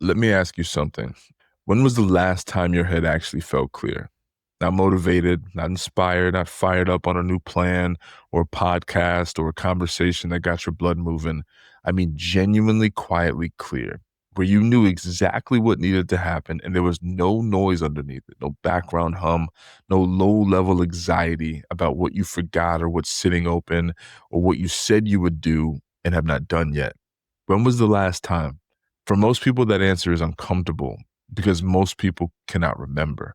Let me ask you something. When was the last time your head actually felt clear? Not motivated, not inspired, not fired up on a new plan or podcast or a conversation that got your blood moving. I mean, genuinely quietly clear, where you knew exactly what needed to happen and there was no noise underneath it, no background hum, no low level anxiety about what you forgot or what's sitting open or what you said you would do and have not done yet. When was the last time? For most people, that answer is uncomfortable because most people cannot remember.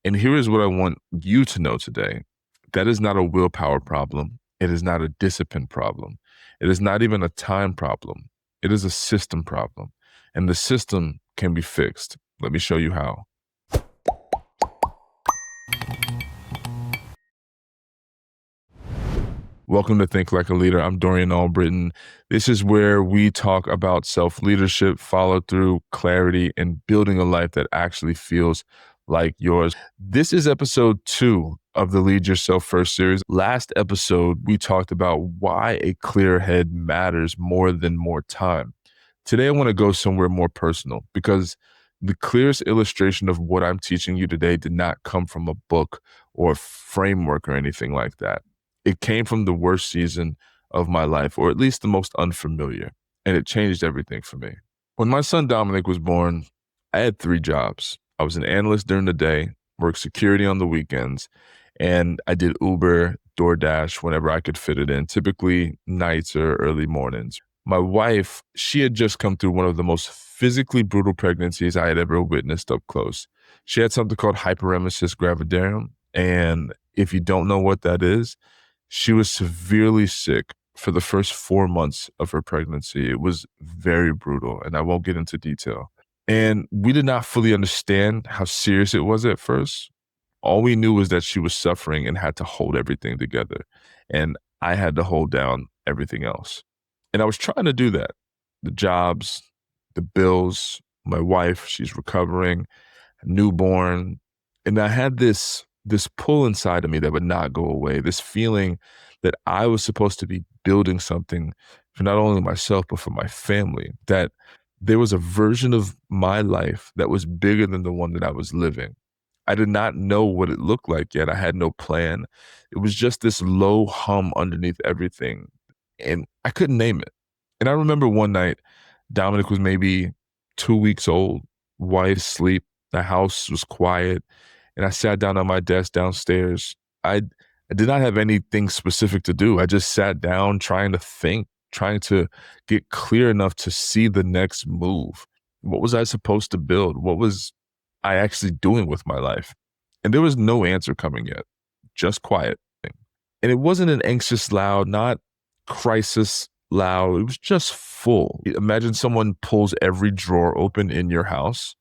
And here is what I want you to know today. That is not a willpower problem. It is not a discipline problem. It is not even a time problem. It is a system problem. And the system can be fixed. Let me show you how. Welcome to Think Like a Leader. I'm Dorian Albritton. This is where we talk about self-leadership, follow through, clarity, and building a life that actually feels like yours. This is episode 2 of the Lead Yourself First series. Last episode, we talked about why a clear head matters more than more time. Today, I want to go somewhere more personal because the clearest illustration of what I'm teaching you today did not come from a book or a framework or anything like that. It came from the worst season of my life, or at least the most unfamiliar, and it changed everything for me. When my son Dominic was born, I had 3 jobs. I was an analyst during the day, worked security on the weekends, and I did Uber, DoorDash whenever I could fit it in, typically nights or early mornings. My wife, she had just come through one of the most physically brutal pregnancies I had ever witnessed up close. She had something called hyperemesis gravidarum, and if you don't know what that is, she was severely sick for the first 4 months of her pregnancy. It was very brutal, and I won't get into detail. And we did not fully understand how serious it was at first. All we knew was that she was suffering and had to hold everything together. And I had to hold down everything else. And I was trying to do that. The jobs, the bills, my wife, she's recovering, newborn. And I had this pull inside of me that would not go away, this feeling that I was supposed to be building something for not only myself, but for my family, that there was a version of my life that was bigger than the one that I was living. I did not know what it looked like yet. I had no plan. It was just this low hum underneath everything, and I couldn't name it. And I remember one night, Dominic was maybe 2 weeks old, wife asleep, the house was quiet, and I sat down on my desk downstairs. I I did not have anything specific to do. I just sat down trying to think, trying to get clear enough to see the next move. What was I supposed to build? What was I actually doing with my life? And there was no answer coming yet, just quiet. And it wasn't an anxious loud, not crisis loud. It was just full. Imagine someone pulls every drawer open in your house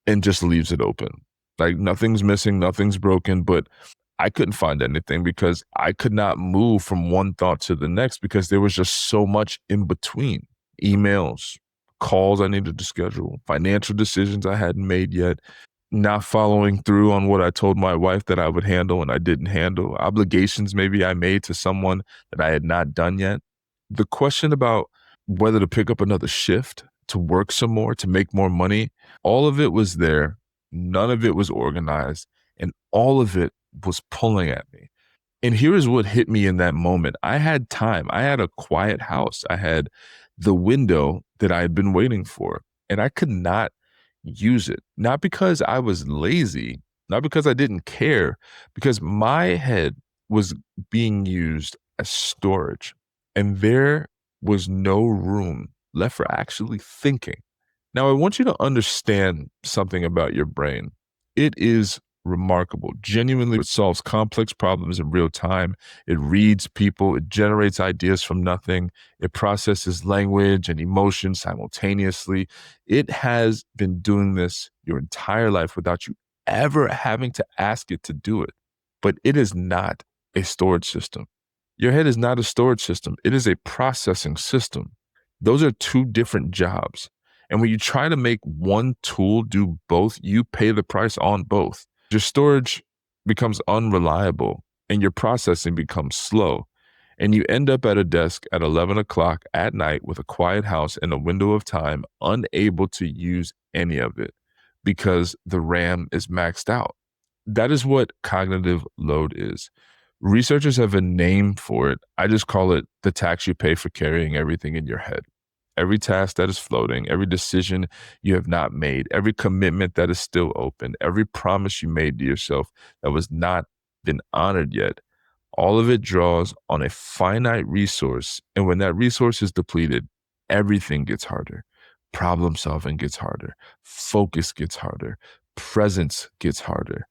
and just leaves it open. Like nothing's missing, nothing's broken, but I couldn't find anything because I could not move from one thought to the next because there was just so much in between. Emails, calls I needed to schedule, financial decisions I hadn't made yet, not following through on what I told my wife that I would handle and I didn't handle, obligations maybe I made to someone that I had not done yet. The question about whether to pick up another shift, to work some more, to make more money, all of it was there. None of it was organized, and all of it was pulling at me. And here is what hit me in that moment. I had time. I had a quiet house. I had the window that I had been waiting for, and I could not use it. Not because I was lazy, not because I didn't care, because my head was being used as storage, and there was no room left for actually thinking. Now, I want you to understand something about your brain. It is remarkable. Genuinely, it solves complex problems in real time. It reads people, it generates ideas from nothing, it processes language and emotion simultaneously. It has been doing this your entire life without you ever having to ask it to do it. But it is not a storage system. Your head is not a storage system, it is a processing system. Those are 2 different jobs. And when you try to make one tool do both, you pay the price on both. Your storage becomes unreliable and your processing becomes slow. And you end up at a desk at 11 o'clock at night with a quiet house and a window of time, unable to use any of it because the RAM is maxed out. That is what cognitive load is. Researchers have a name for it. I just call it the tax you pay for carrying everything in your head. Every task that is floating, every decision you have not made, every commitment that is still open, every promise you made to yourself that was not been honored yet, all of it draws on a finite resource. And when that resource is depleted, everything gets harder. Problem solving gets harder. Focus gets harder. Presence gets harder.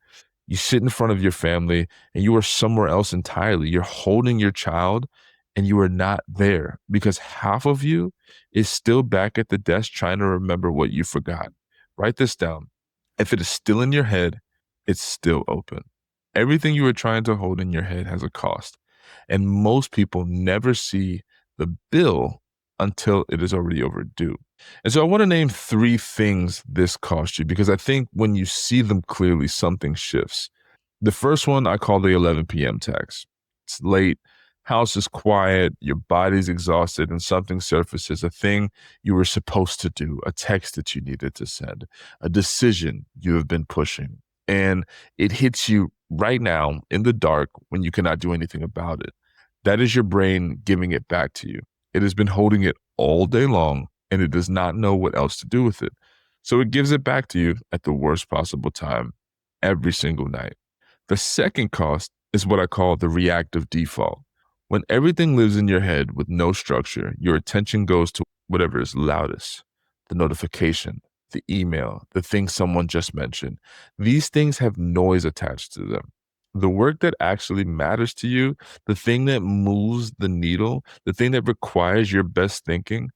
You sit in front of your family and you are somewhere else entirely. You're holding your child and you are not there because half of you is still back at the desk trying to remember what you forgot. Write this down. If it is still in your head, it's still open. Everything you are trying to hold in your head has a cost. And most people never see the bill until it is already overdue. And so I want to name three things this cost you because I think when you see them clearly, something shifts. The first one I call the 11 p.m. tax. It's late, house is quiet, your body's exhausted, and something surfaces, a thing you were supposed to do, a text that you needed to send, a decision you have been pushing. And it hits you right now in the dark when you cannot do anything about it. That is your brain giving it back to you. It has been holding it all day long and it does not know what else to do with it. So it gives it back to you at the worst possible time every single night. The second cost is what I call the reactive default. When everything lives in your head with no structure, your attention goes to whatever is loudest, the notification, the email, the thing someone just mentioned. These things have noise attached to them. The work that actually matters to you, the thing that moves the needle, the thing that requires your best thinking,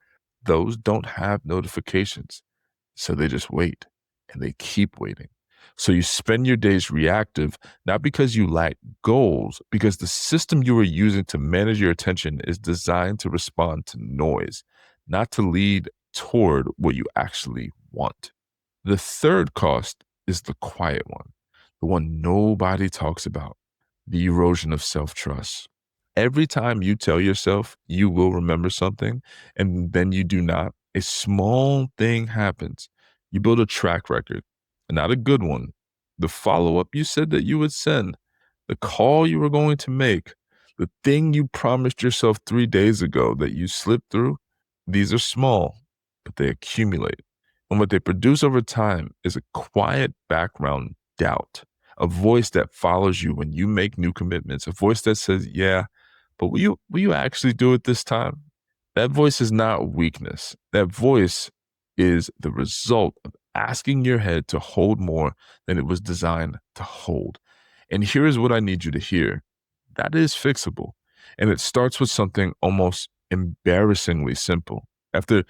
those don't have notifications. So they just wait and they keep waiting. So you spend your days reactive, not because you lack goals, because the system you are using to manage your attention is designed to respond to noise, not to lead toward what you actually want. The third cost is the quiet one, the one nobody talks about, the erosion of self trust. Every time you tell yourself you will remember something and then you do not, a small thing happens. You build a track record, not a good one. The follow up you said that you would send, the call you were going to make, the thing you promised yourself 3 days ago that you slipped through, these are small, but they accumulate. And what they produce over time is a quiet background doubt, a voice that follows you when you make new commitments, a voice that says, yeah, but will you actually do it this time? That voice is not weakness. That voice is the result of asking your head to hold more than it was designed to hold. And here is what I need you to hear. That is fixable. And it starts with something almost embarrassingly simple. After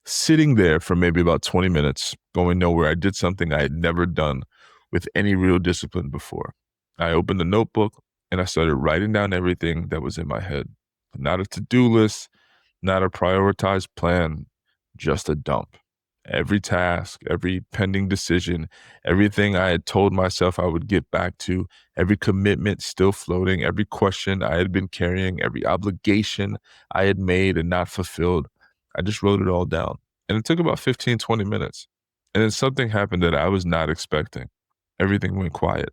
sitting there for maybe about 20 minutes, going nowhere, I did something I had never done with any real discipline before. I opened a notebook and I started writing down everything that was in my head. Not a to do list, not a prioritized plan, just a dump. Every task, every pending decision, everything I had told myself I would get back to, every commitment still floating, every question I had been carrying, every obligation I had made and not fulfilled. I just wrote it all down. And it took about 15, 20 minutes. And then something happened that I was not expecting. Everything went quiet.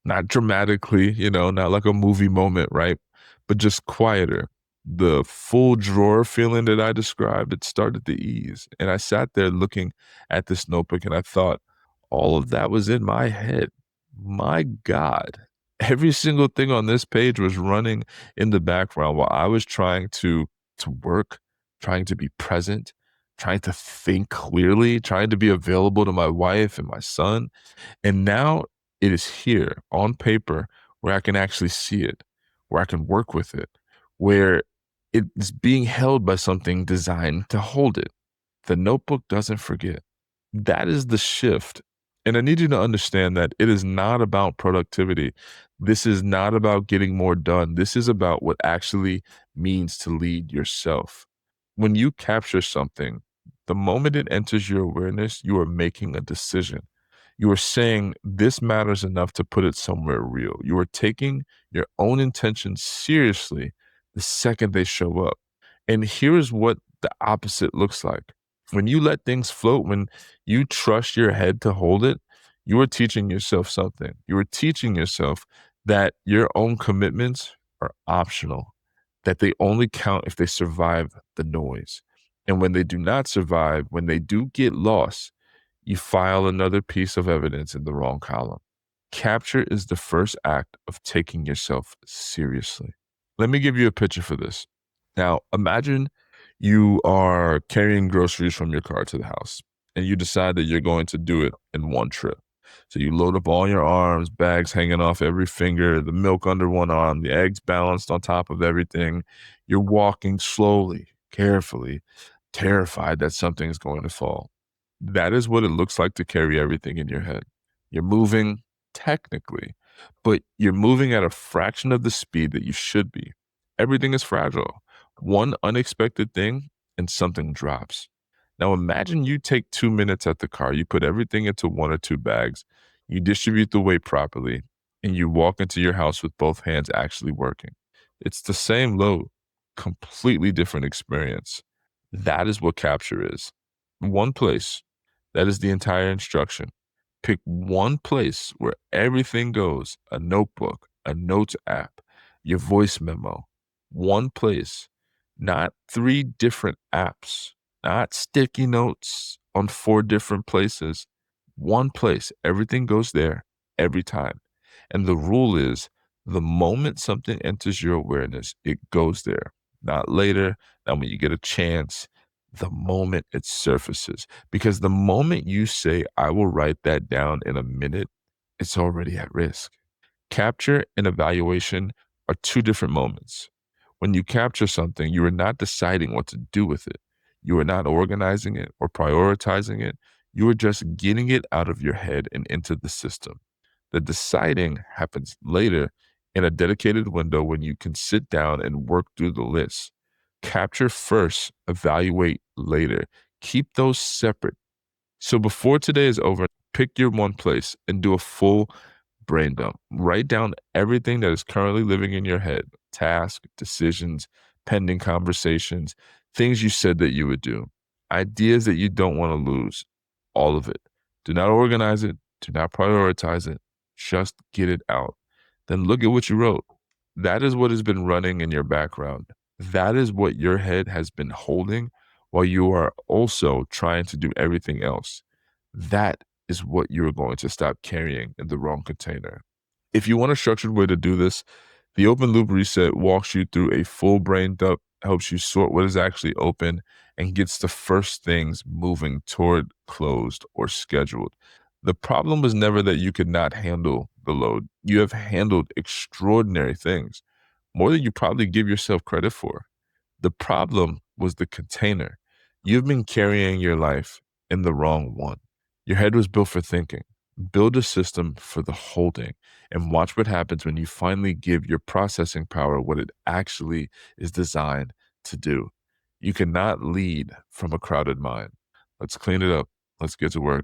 Not dramatically, not like a movie moment, right? But just quieter. The full drawer feeling that I described, it started to ease. And I sat there looking at this notebook and I thought, all of that was in my head. My God. Every single thing on this page was running in the background while I was trying to work, trying to be present, trying to think clearly, trying to be available to my wife and my son. And now it is here on paper where I can actually see it, where I can work with it, where it's being held by something designed to hold it. The notebook doesn't forget. That is the shift. And I need you to understand that it is not about productivity. This is not about getting more done. This is about what actually means to lead yourself. When you capture something, the moment it enters your awareness, you are making a decision. You are saying, this matters enough to put it somewhere real. You are taking your own intentions seriously the second they show up. And here's what the opposite looks like. When you let things float, when you trust your head to hold it, you are teaching yourself something. You are teaching yourself that your own commitments are optional, that they only count if they survive the noise. And when they do not survive, when they do get lost, you file another piece of evidence in the wrong column. Capture is the first act of taking yourself seriously. Let me give you a picture for this. Now, imagine you are carrying groceries from your car to the house and you decide that you're going to do it in one trip. So you load up all your arms, bags hanging off every finger, the milk under one arm, the eggs balanced on top of everything. You're walking slowly, carefully, terrified that something's going to fall. That is what it looks like to carry everything in your head. You're moving technically, but you're moving at a fraction of the speed that you should be. Everything is fragile. One unexpected thing and something drops. Now imagine you take 2 minutes at the car, you put everything into one or two bags, you distribute the weight properly, and you walk into your house with both hands actually working. It's the same load, completely different experience. That is what capture is. One place. That is the entire instruction. Pick one place where everything goes, a notebook, a notes app, your voice memo. One place, not three different apps, not sticky notes on four different places. One place, everything goes there every time. And the rule is the moment something enters your awareness, it goes there, not later, not when you get a chance, the moment it surfaces. Because the moment you say, I will write that down in a minute, it's already at risk. Capture and evaluation are two different moments. When you capture something, you are not deciding what to do with it. You are not organizing it or prioritizing it. You are just getting it out of your head and into the system. The deciding happens later in a dedicated window when you can sit down and work through the list. Capture first, evaluate later. Keep those separate. So before today is over, pick your one place and do a full brain dump. Write down everything that is currently living in your head, tasks, decisions, pending conversations, things you said that you would do, ideas that you don't want to lose, all of it. Do not organize it, do not prioritize it, just get it out. Then look at what you wrote. That is what has been running in your background. That is what your head has been holding while you are also trying to do everything else. That is what you're going to stop carrying in the wrong container. If you want a structured way to do this, the open loop reset walks you through a full brain dump, helps you sort what is actually open, and gets the first things moving toward closed or scheduled. The problem was never that you could not handle the load. You have handled extraordinary things, more than you probably give yourself credit for. The problem was the container. You've been carrying your life in the wrong one. Your head was built for thinking. Build a system for the holding and watch what happens when you finally give your processing power what it actually is designed to do. You cannot lead from a crowded mind. Let's clean it up. Let's get to work.